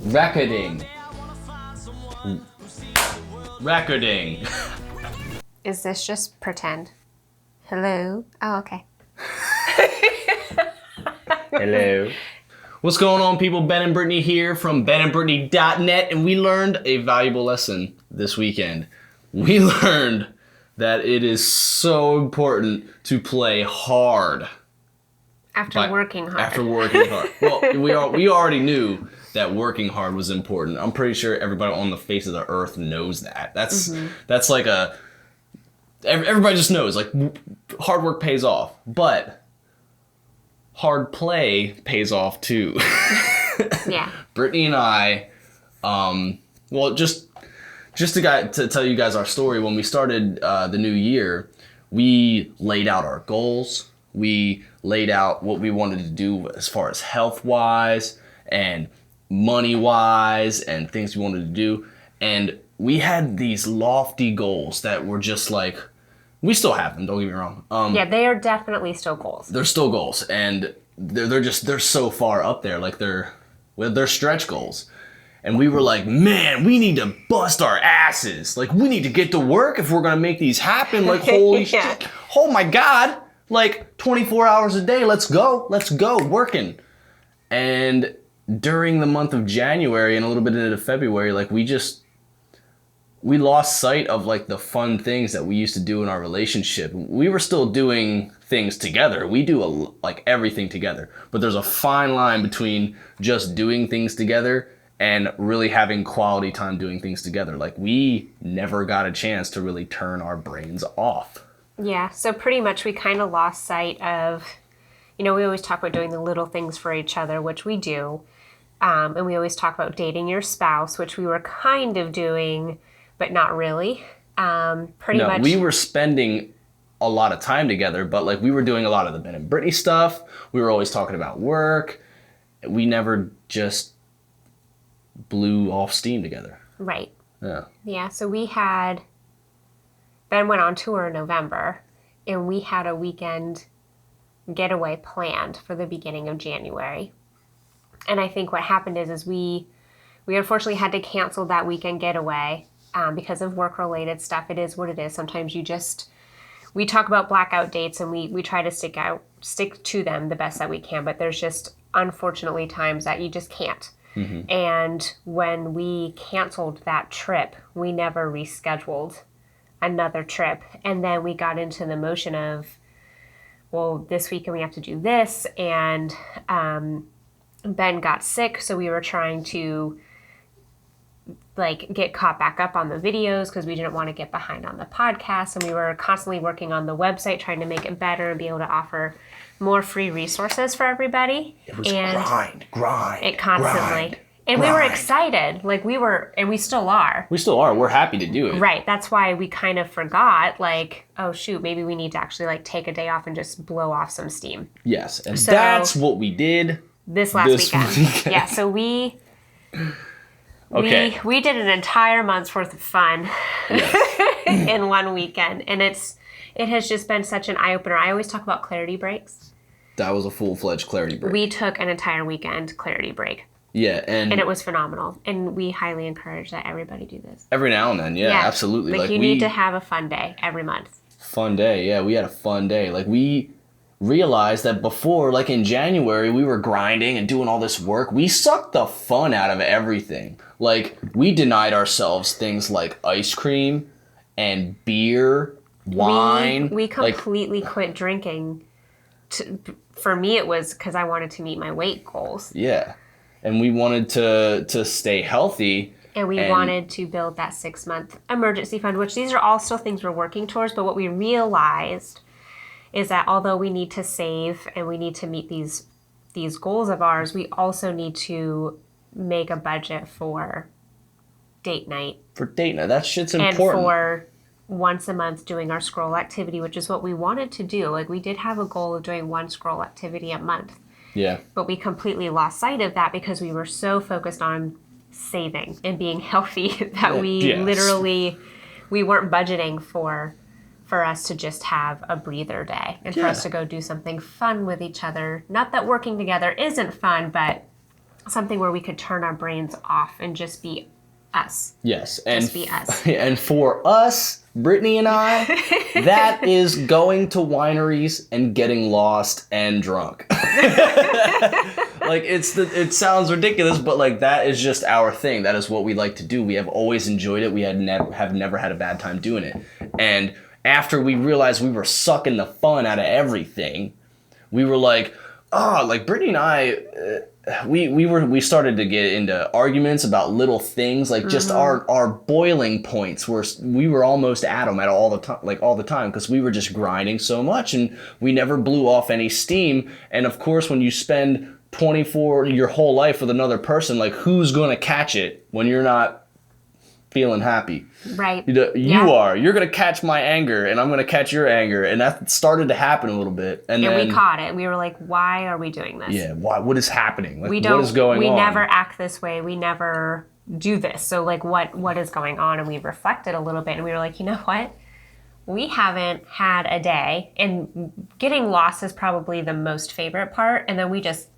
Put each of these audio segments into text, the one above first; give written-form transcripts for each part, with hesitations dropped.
Recording. Is this just pretend? Hello? Oh, okay. Hello. What's going on, people? Ben and Brittany here from benandbrittany.net, and we learned a valuable lesson this weekend. We learned that it is so important to play hard. After working hard. Well, we already knew that working hard was important. I'm pretty sure everybody on the face of the earth knows that. That's like everybody just knows, like, hard work pays off, but hard play pays off too. Yeah. Brittany and I, just to tell you guys our story, when we started the new year, we laid out our goals. We laid out what we wanted to do as far as health-wise and money-wise and things we wanted to do. And we had these lofty goals that were just like, we still have them, don't get me wrong. Yeah, they are definitely still goals. They're still goals, and they're so far up there, like they're stretch goals. And we were like, man, we need to bust our asses. Like, we need to get to work if we're gonna make these happen. Like, holy shit. Oh my God. Like 24 hours a day, let's go working. And during the month of January and a little bit into February, like we lost sight of like the fun things that we used to do in our relationship. We were still doing things together. We do like everything together, but there's a fine line between just doing things together and really having quality time doing things together. Like, we never got a chance to really turn our brains off. Yeah, so pretty much we kind of lost sight of, we always talk about doing the little things for each other, which we do. And we always talk about dating your spouse, which we were kind of doing, but not really. Much. We were spending a lot of time together, but like we were doing a lot of the Ben and Brittany stuff. We were always talking about work. We never just blew off steam together. Right. Yeah. Yeah, so Ben went on tour in November, and we had a weekend getaway planned for the beginning of January. And I think what happened is we unfortunately had to cancel that weekend getaway because of work-related stuff. It is what it is. Sometimes we talk about blackout dates, and we try to stick to them the best that we can, but there's just unfortunately times that you just can't. Mm-hmm. And when we canceled that trip, we never rescheduled another trip. And then we got into the motion of, well, this weekend we have to do this. And Ben got sick, so we were trying to like get caught back up on the videos because we didn't want to get behind on the podcast. And we were constantly working on the website, trying to make it better and be able to offer more free resources for everybody. It was grind. It constantly. And we were excited, and we still are. We still are. We're happy to do it. Right. That's why we kind of forgot, like, oh, shoot, maybe we need to actually, like, take a day off and just blow off some steam. Yes. And so, that's what we did this weekend. Yeah. So we did an entire month's worth of fun in one weekend. And it has just been such an eye-opener. I always talk about clarity breaks. That was a full-fledged clarity break. We took an entire weekend clarity break. Yeah, and it was phenomenal. And we highly encourage that everybody do this. Every now and then, yeah. Absolutely. Like you need to have a fun day every month. Fun day, yeah. We had a fun day. Like, we realized that before, like in January, we were grinding and doing all this work. We sucked the fun out of everything. Like, we denied ourselves things like ice cream and beer, wine. We completely quit drinking. For me, it was because I wanted to meet my weight goals. Yeah. And we wanted to stay healthy. And we wanted to build that 6-month emergency fund, which these are all still things we're working towards. But what we realized is that although we need to save and we need to meet these goals of ours, we also need to make a budget for date night. For date night. That shit's important. And for once a month doing our scroll activity, which is what we wanted to do. Like, we did have a goal of doing one scroll activity a month. Yeah. But we completely lost sight of that because we were so focused on saving and being healthy that we weren't budgeting for us to just have a breather day and for us to go do something fun with each other. Not that working together isn't fun, but something where we could turn our brains off and just be us. Yes. And just be us. And for us, Brittany and I, that is going to wineries and getting lost and drunk. Like it sounds ridiculous, but like that is just our thing. That is what we like to do. We have always enjoyed it. We have never had a bad time doing it. And after we realized we were sucking the fun out of everything, we were like, like Brittany and I, we started to get into arguments about little things, like just our boiling points we were almost at them at all the time, because we were just grinding so much and we never blew off any steam. And of course, when you spend your whole life with another person, like who's going to catch it when you're not feeling happy? Right. You're going to catch my anger and I'm going to catch your anger. And that started to happen a little bit. And then we caught it. We were like, why are we doing this? Yeah. Why? What is happening? Like, what is going on? We never act this way. We never do this. So like what is going on? And we reflected a little bit and we were like, you know what? We haven't had a day, and getting lost is probably the most favorite part. And then we just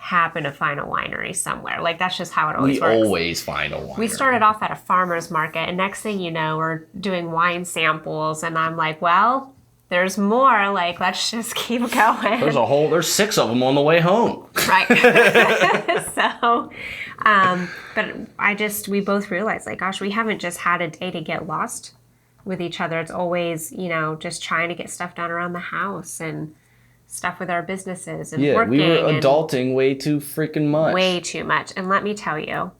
happen to find a winery somewhere. Like that's just how it always works. We always find a winery. We started off at a farmer's market, and next thing you know, we're doing wine samples, and I'm like, well, there's more. Like, let's just keep going. There's 6 of them on the way home. Right. So, but we both realized, like, gosh, we haven't just had a day to get lost with each other. It's always, just trying to get stuff done around the house and stuff with our businesses and working. We were adulting way too freaking much. Way too much. And let me tell you,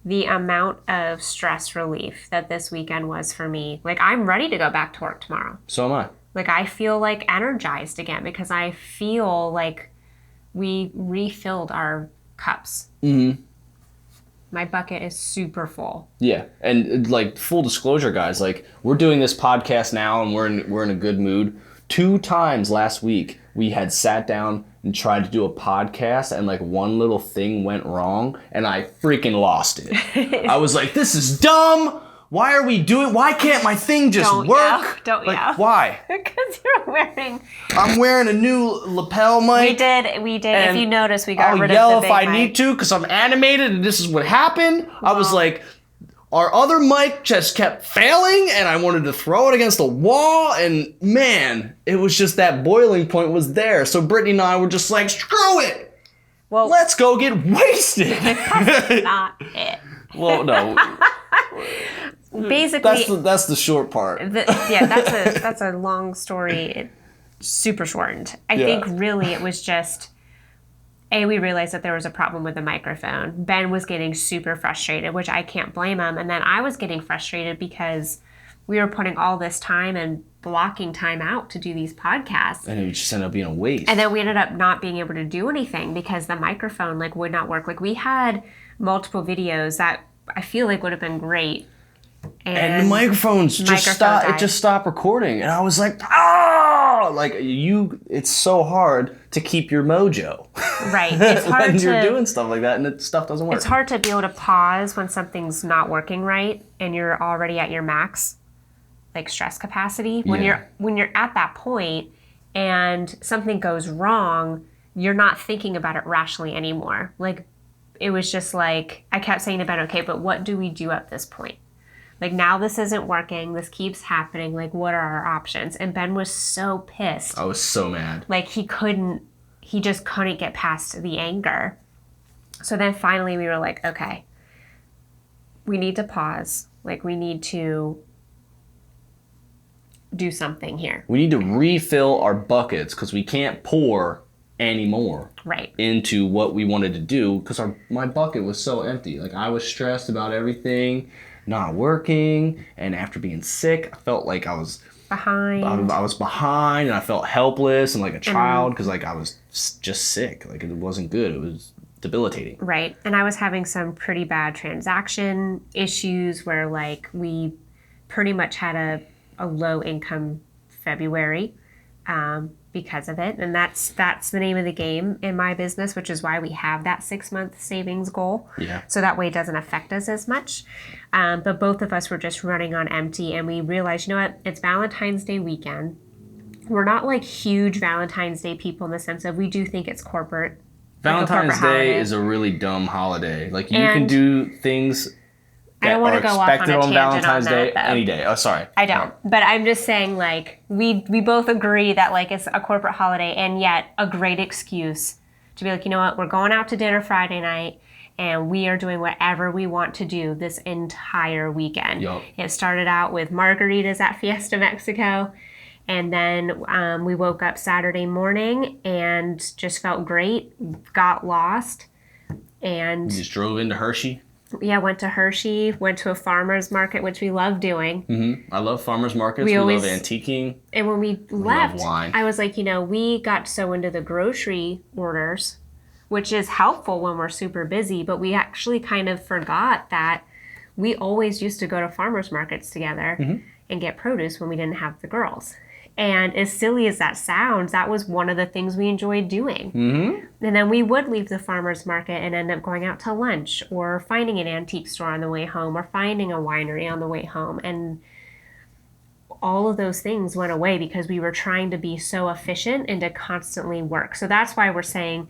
the amount of stress relief that this weekend was for me. Like, I'm ready to go back to work tomorrow. So am I. Like, I feel like energized again because I feel like we refilled our cups. Mm-hmm. My bucket is super full. Yeah. And like, full disclosure, guys, like, we're doing this podcast now and we're in a good mood. 2 times last week, we had sat down and tried to do a podcast, and like one little thing went wrong, and I freaking lost it. I was like, this is dumb. Why can't my thing just work? Don't yell. Why? Because I'm wearing a new lapel mic. We did. If you notice, we got rid of the big I'll yell if I need to, because I'm animated, and this is what happened. Wow. I was like, our other mic just kept failing, and I wanted to throw it against the wall, and man, it was just that boiling point was there. So Brittany and I were just like, screw it! Well, let's go get wasted! That's not it. Well, no. Basically... That's the short part. That's a long story, super shortened. I think really it was just... we realized that there was a problem with the microphone. Ben was getting super frustrated, which I can't blame him. And then I was getting frustrated because we were putting all this time and blocking time out to do these podcasts. And it just ended up being a waste. And then we ended up not being able to do anything because the microphone would not work. Like, we had multiple videos that I feel like would have been great. And the microphones just stopped recording. And I was like, it's so hard to keep your mojo. Right. It's hard when you're doing stuff like that and stuff doesn't work. It's hard to be able to pause when something's not working right and you're already at your max, like, stress capacity. When you're at that point and something goes wrong, you're not thinking about it rationally anymore. Like, it was just like, I kept saying to Ben, okay, but what do we do at this point? Like, now this isn't working. This keeps happening. Like, what are our options? And Ben was so pissed. I was so mad. Like, he just couldn't get past the anger. So then finally we were like, okay, we need to pause. Like, we need to do something here. We need to refill our buckets because we can't pour anymore into what we wanted to do because my bucket was so empty. Like, I was stressed about everything not working, and after being sick, I felt like I was behind. I was behind, and I felt helpless and like a child because like I was just sick. Like, it wasn't good. It was debilitating. Right. And I was having some pretty bad transaction issues where, like, we pretty much had a low income February because of it. And that's the name of the game in my business, which is why we have that 6-month savings goal. Yeah. So that way it doesn't affect us as much. But both of us were just running on empty, and we realized, you know what? It's Valentine's Day weekend. We're not like huge Valentine's Day people in the sense of we do think it's corporate Valentine's Day holiday. is a really dumb holiday. Like, you And can do things I that don't want are to go off on a expected on tangent Valentine's on that, Day though. any day. Oh, sorry. I don't. But I'm just saying, like, we both agree that, like, it's a corporate holiday and yet a great excuse to be like, you know what, we're going out to dinner Friday night and we are doing whatever we want to do this entire weekend. Yup. It started out with margaritas at Fiesta Mexico. And then we woke up Saturday morning and just felt great, got lost, and You just drove into Hershey. yeah, went to Hershey, went to a farmer's market, which we love doing. Mm-hmm. I love farmers markets. We love antiquing. And when we left, love wine. I was like, you know, we got so into the grocery orders, which is helpful when we're super busy, but we actually kind of forgot that we always used to go to farmers markets together and get produce when we didn't have the girls. And as silly as that sounds, that was one of the things we enjoyed doing. Mm-hmm. And then we would leave the farmer's market and end up going out to lunch or finding an antique store on the way home or finding a winery on the way home. And all of those things went away because we were trying to be so efficient and to constantly work. So that's why we're saying,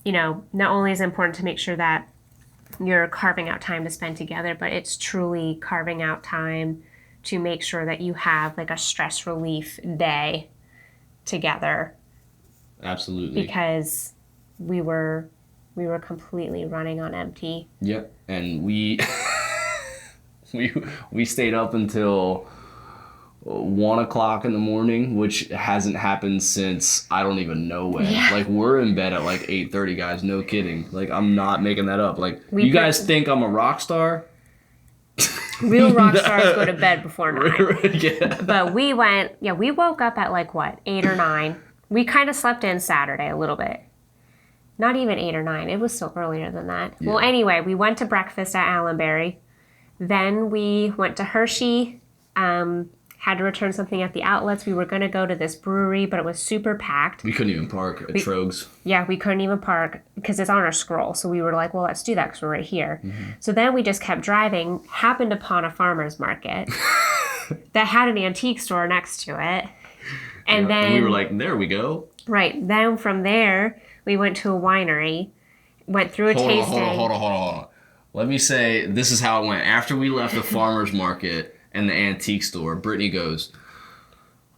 you know, not only is it important to make sure that you're carving out time to spend together, but it's truly carving out time to make sure that you have like a stress relief day together. Absolutely. Because we were completely running on empty. Yep. And we we stayed up until 1 o'clock in the morning, which hasn't happened since I don't even know when. Yeah. Like, we're in bed at like 8:30, guys. No kidding. Like, I'm not making that up. Like, you guys think I'm a rock star? Real rock stars go to bed before 9. Yeah. But we woke up at like what, 8 or 9. We kind of slept in Saturday a little bit. Not even 8 or 9. It was still earlier than that. Yeah. Well, anyway, we went to breakfast at Allenberry. Then we went to Hershey. Had to return something at the outlets. We were going to go to this brewery, but it was super packed. We couldn't even park at Trogs. Yeah, we couldn't even park because it's on our scroll. So we were like, well, let's do that because we're right here. Mm-hmm. So then we just kept driving, happened upon a farmer's market that had an antique store next to it. And then we were like, there we go. Right. Then from there, we went to a winery, went through a tasting. Hold on. Let me say, this is how it went. After we left the farmer's market and the antique store, Brittany goes,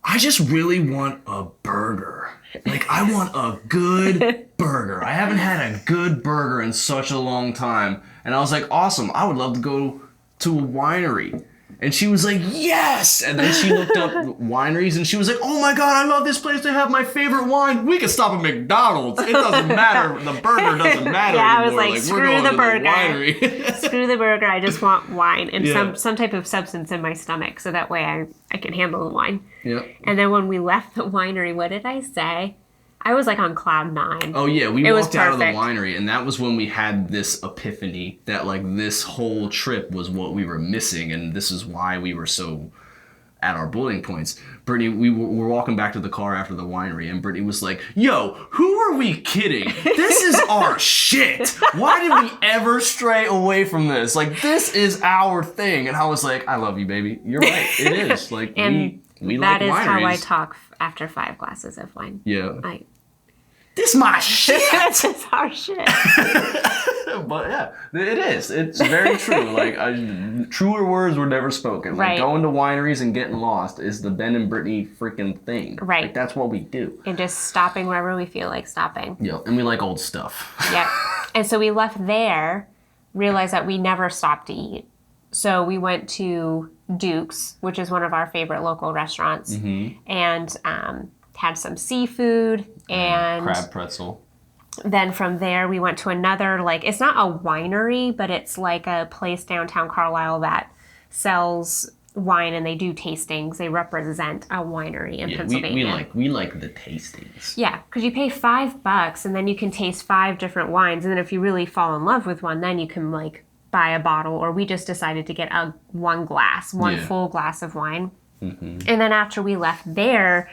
I just really want a burger. Like, I want a good burger. I haven't had a good burger in such a long time. And I was like, awesome. I would love to go to a winery. And she was like, yes! And then she looked up wineries and she was like, oh my God, I love this place. They have my favorite wine. We can stop at McDonald's. It doesn't matter. The burger doesn't matter yeah, anymore. I was like screw the burger. Winery. Screw the burger. I just want wine and some type of substance in my stomach. So that way I can handle the wine. Yep. And then when we left the winery, what did I say? I was like on cloud 9. Oh yeah, we walked out of the winery and that was when we had this epiphany that like this whole trip was what we were missing and this is why we were so at our boiling points. Brittany, we were walking back to the car after the winery and Brittany was like, yo, who are we kidding? This is our shit. Why did we ever stray away from this? Like, this is our thing. And I was like, I love you, baby. You're right. It is. Like, and we like wineries. That is how I talk after 5 glasses of wine. Yeah. This my shit. This is our shit. But yeah, it is. It's very true. Like, truer words were never spoken. Like, right. Going to wineries and getting lost is the Ben and Brittany freaking thing. Right. Like, that's what we do. And just stopping wherever we feel like stopping. Yeah, and we like old stuff. Yeah. And so we left there, realized that we never stopped to eat. So we went to Duke's, which is one of our favorite local restaurants, and had some seafood and crab pretzel. Then from there we went to another, like, it's not a winery, but it's like a place downtown Carlisle that sells wine and they do tastings. They represent a winery in Pennsylvania. We like the tastings. Yeah, because you pay $5 and then you can taste 5 different wines, and then if you really fall in love with one, then you can like buy a bottle. Or we just decided to get one full glass of wine. And then after we left there,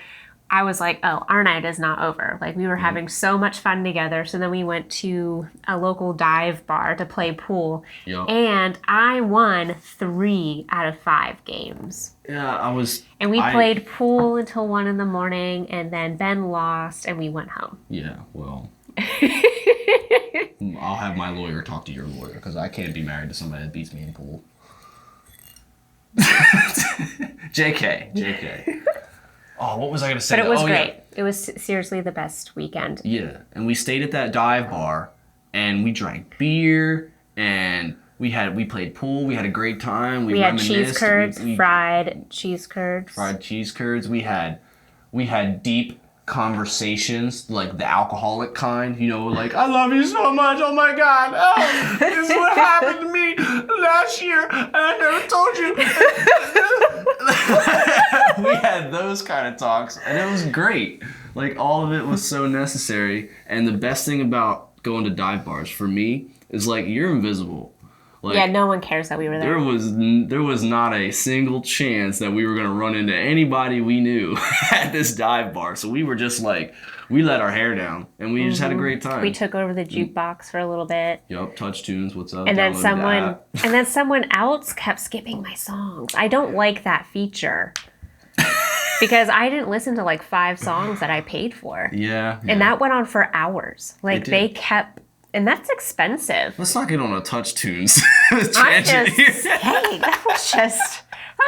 I was like, oh, our night is not over. Like, we were having so much fun together. So then we went to a local dive bar to play pool. Yep. And I won 3 out of 5 games. Yeah, And we played pool until 1 a.m, and then Ben lost and we went home. Yeah, well. I'll have my lawyer talk to your lawyer because I can't be married to somebody that beats me in pool. JK. Oh, what was I going to say? But it was great. Yeah. It was seriously the best weekend. Yeah, and we stayed at that dive bar, and we drank beer, and we played pool. We had a great time. We had cheese curds, fried cheese curds. Fried cheese curds. We had deep conversations, like the alcoholic kind, like, I love you so much, oh my god, oh, this is what happened to me last year, and I never told you. We had those kind of talks, and it was great. Like, all of it was so necessary, and the best thing about going to dive bars, for me, is, like, you're invisible. Like, yeah, no one cares that we were there. There was not a single chance that we were going to run into anybody we knew at this dive bar. So we were just like, we let our hair down, and we just had a great time. We took over the jukebox for a little bit. Yup, Touch Tunes, what's up? And then someone else kept skipping my songs. I don't like that feature. Because I didn't listen to like 5 songs that I paid for. Yeah. And that went on for hours. Like, they kept... And that's expensive. Let's not get on a Touch Tunes I'm just saying, that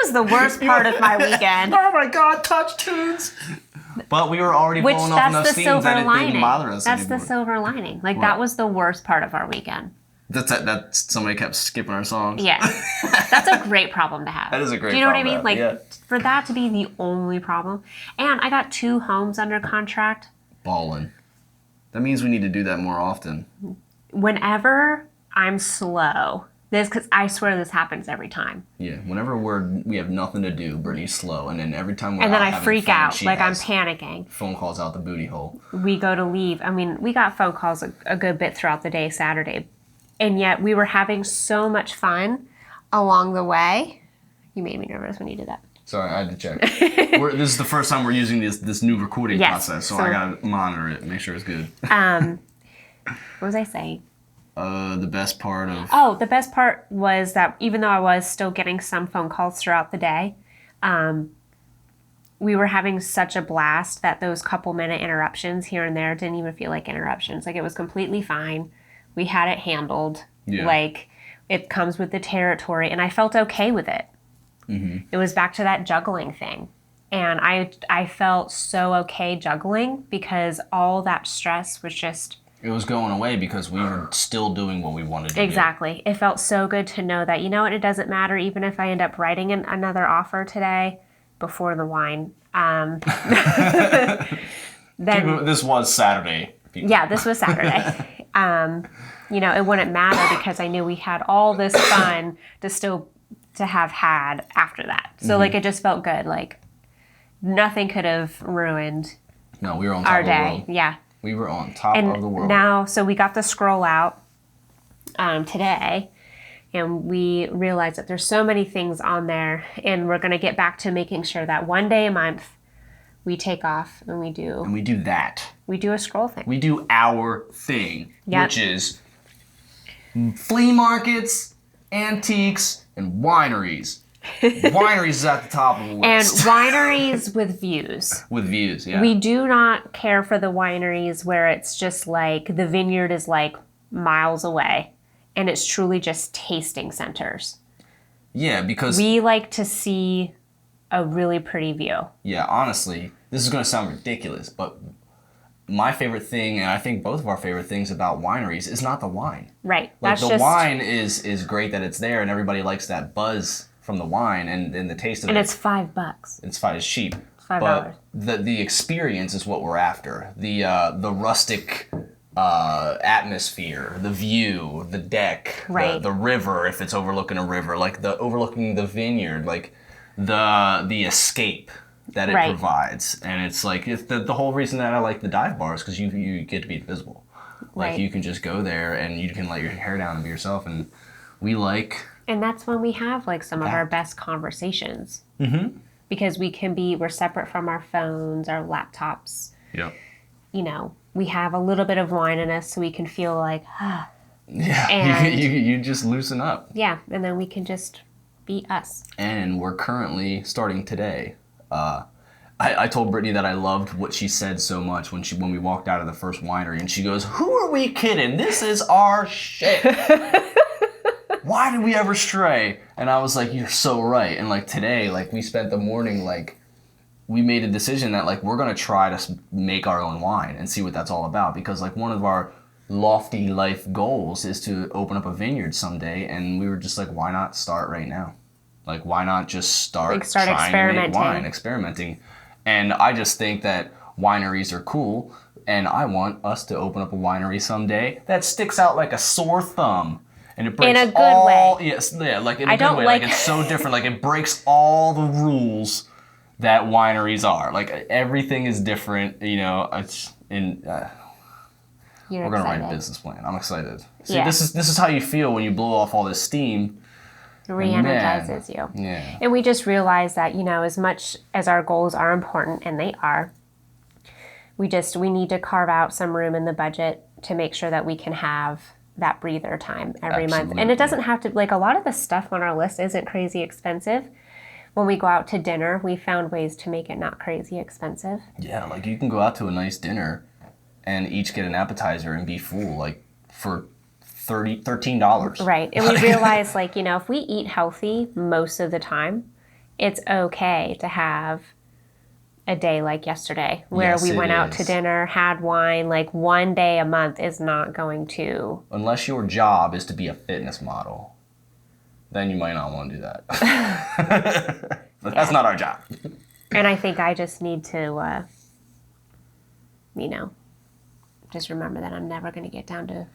was the worst part of my weekend. Oh my god, Touch Tunes! But we were already blowing off enough steam that it didn't bother us That's anymore. the silver lining. Like, that was the worst part of our weekend. That somebody kept skipping our songs? Yeah. That's a great problem to have. That is a great problem. Do you know what I mean? Like, yeah. For that to be the only problem. And I got 2 homes under contract. Ballin'. That means we need to do that more often. Whenever I'm slow, because I swear this happens every time. Yeah, whenever we have nothing to do, Brittany's slow, and then every time and then I freak out, like I'm panicking. Phone calls out the booty hole. We go to leave. I mean, we got phone calls a good bit throughout the day Saturday, and yet we were having so much fun along the way. You made me nervous when you did that. Sorry, I had to check. This is the first time we're using this new recording process, so I gotta monitor it, make sure it's good. What was I saying? The best part of... Oh, the best part was that even though I was still getting some phone calls throughout the day, we were having such a blast that those couple minute interruptions here and there didn't even feel like interruptions. Like, it was completely fine. We had it handled. Yeah. Like, it comes with the territory, and I felt okay with it. Mm-hmm. It was back to that juggling thing. And I felt so okay juggling because all that stress was just... It was going away because we were still doing what we wanted to do. Exactly. It felt so good to know that, you know what, it doesn't matter even if I end up writing another offer today before the wine. Then this was Saturday. People. Yeah, this was Saturday. It wouldn't matter because I knew we had all this fun to have had after that. So like, it just felt good. Like, nothing could have ruined No, we were on top our of the day. world. Yeah. We were on top of the world. Now, so we got the scroll out today, and we realized that there's so many things on there, and we're going to get back to making sure that one day a month we take off and we do that. We do a scroll thing. We do our thing, Yep. which is flea markets, antiques, and wineries. Wineries is at the top of the And list. wineries with views. With views, yeah. We do not care for the wineries where it's just like the vineyard is like miles away and it's truly just tasting centers. Yeah, because... We like to see a really pretty view. Yeah, honestly, this is going to sound ridiculous, but my favorite thing, and I think both of our favorite things about wineries, is not the wine. Right. Like, the wine is great that it's there and everybody likes that buzz from the wine and the taste of it. And it's $5. It's cheap. $5. But the experience is what we're after. The rustic atmosphere, the view, the deck, right. the river if it's overlooking a river, like overlooking the vineyard, like the escape that it right. provides. And it's like it's the whole reason that I like the dive bars because you get to be invisible. Like right. You can just go there and you can let your hair down and be yourself. And we like... And that's when we have like some of our best conversations. Mm-hmm. Because we're separate from our phones, our laptops. Yep. We have a little bit of wine in us so we can feel like, ah. Yeah, and you just loosen up. Yeah, and then we can just be us. And we're currently, starting today, I told Brittany that I loved what she said so much when we walked out of the first winery, and she goes, "Who are we kidding? This is our shit. Why did we ever stray?" And I was like, "You're so right." And like today, like we spent the morning like we made a decision that like we're gonna try to make our own wine and see what that's all about, because like one of our lofty life goals is to open up a vineyard someday, and we were just like, why not start right now? Like, why not just start trying to make wine, experimenting? And I just think that wineries are cool, and I want us to open up a winery someday that sticks out like a sore thumb. And it breaks in a good all, way. Yes, yeah, like in a good way. Like it's so different. Like it breaks all the rules that wineries are. Like everything is different. You know, it's in. We're gonna write a business plan. I'm excited. See, this is how you feel when you blow off all this steam. It re-energizes you. Yeah. And we just realized that, you know, as much as our goals are important, and they are, we need to carve out some room in the budget to make sure that we can have that breather time every month. And it doesn't have to, like, a lot of the stuff on our list isn't crazy expensive. When we go out to dinner, we found ways to make it not crazy expensive. Yeah, like you can go out to a nice dinner and each get an appetizer and be full, like for $13. Right. And we realize, like, you know, if we eat healthy most of the time, it's okay to have a day like yesterday where we went out to dinner, had wine. Like one day a month is not going to... Unless your job is to be a fitness model, then you might not want to do that. But that's not our job. And I think I just need to, you know, just remember that I'm never going to get down to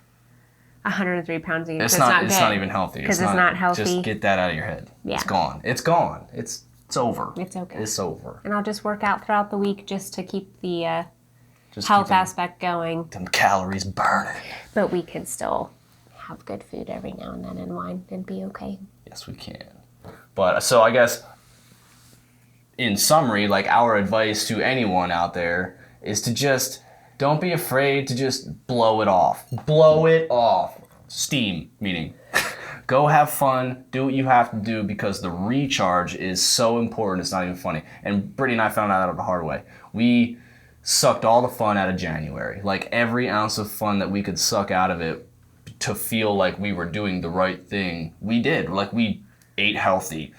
103 pounds a year. It's not even healthy. Because it's not healthy. Just get that out of your head. Yeah. It's gone. It's gone. It's over. It's okay. It's over. And I'll just work out throughout the week just to keep the health aspect going. Them calories burning. But we can still have good food every now and then and wine and be okay. Yes, we can. But so I guess in summary, like our advice to anyone out there is to just don't be afraid to just blow it off. Blow it off. Steam, meaning. Go have fun, do what you have to do, because the recharge is so important, it's not even funny. And Brittany and I found out the hard way. We sucked all the fun out of January. Like every ounce of fun that we could suck out of it to feel like we were doing the right thing, we did. Like we ate healthy.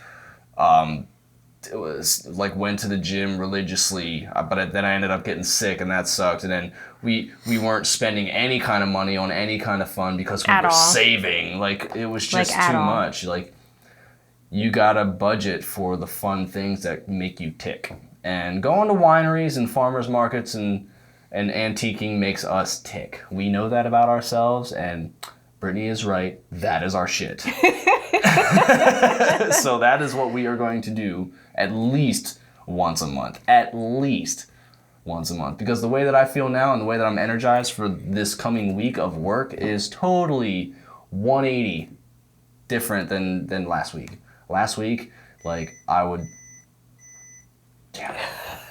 It was like went to the gym religiously, but then I ended up getting sick, and that sucked. And then we weren't spending any kind of money on any kind of fun because we were saving. Like it was just too much. Like you gotta budget for the fun things that make you tick. And going to wineries and farmers markets and antiquing makes us tick. We know that about ourselves, and Brittany is right. That is our shit. So that is what we are going to do at least once a month. At least once a month. Because the way that I feel now and the way that I'm energized for this coming week of work is totally 180 different than last week. Last week, like, I would... Damn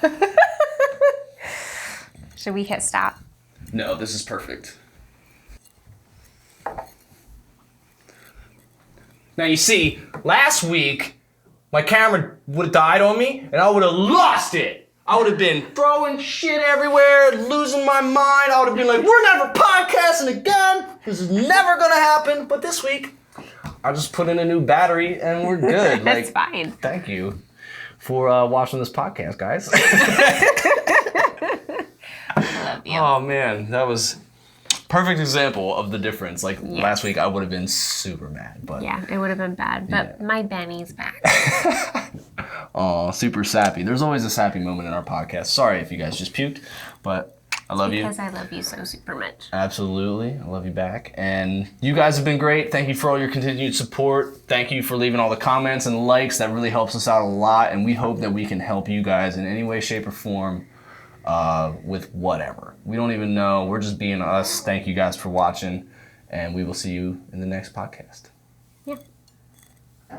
it. Should we hit stop? No, this is perfect. Now you see, last week, my camera would have died on me, and I would have lost it. I would have been throwing shit everywhere, losing my mind. I would have been like, we're never podcasting again. This is never gonna happen. But this week, I just put in a new battery, and we're good. That's fine. Thank you for watching this podcast, guys. I love you. Oh, man, that was... perfect example of the difference. Like last week, I would have been super mad, but yeah, it would have been bad. But my Benny's back. Oh, super sappy. There's always a sappy moment in our podcast. Sorry if you guys just puked, but I love you. Because I love you so super much. Absolutely, I love you back. And you guys have been great. Thank you for all your continued support. Thank you for leaving all the comments and likes. That really helps us out a lot, and we hope that we can help you guys in any way, shape, or form. With whatever. We don't even know. We're just being us. Thank you guys for watching, and we will see you in the next podcast. Yeah.